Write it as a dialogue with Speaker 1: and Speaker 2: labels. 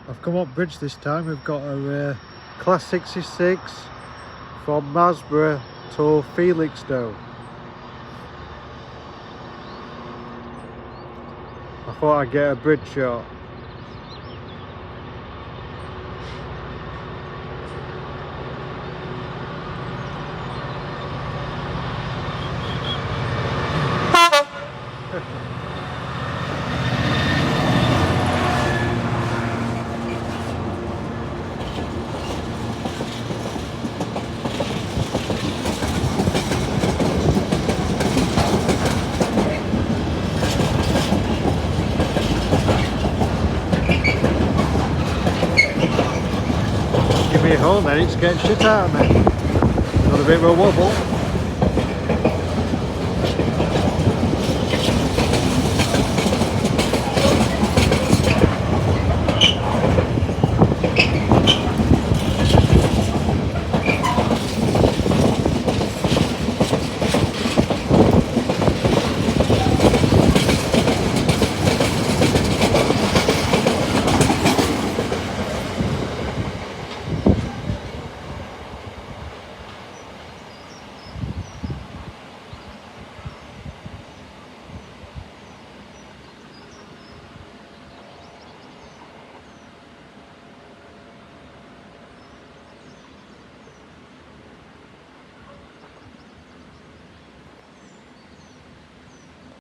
Speaker 1: I've come up bridge this time. We've got a class 66 from Mexborough to Felixstowe. I thought I'd get a bridge shot. Give me a hole then, it's getting shit out of me. Got a bit of a wobble.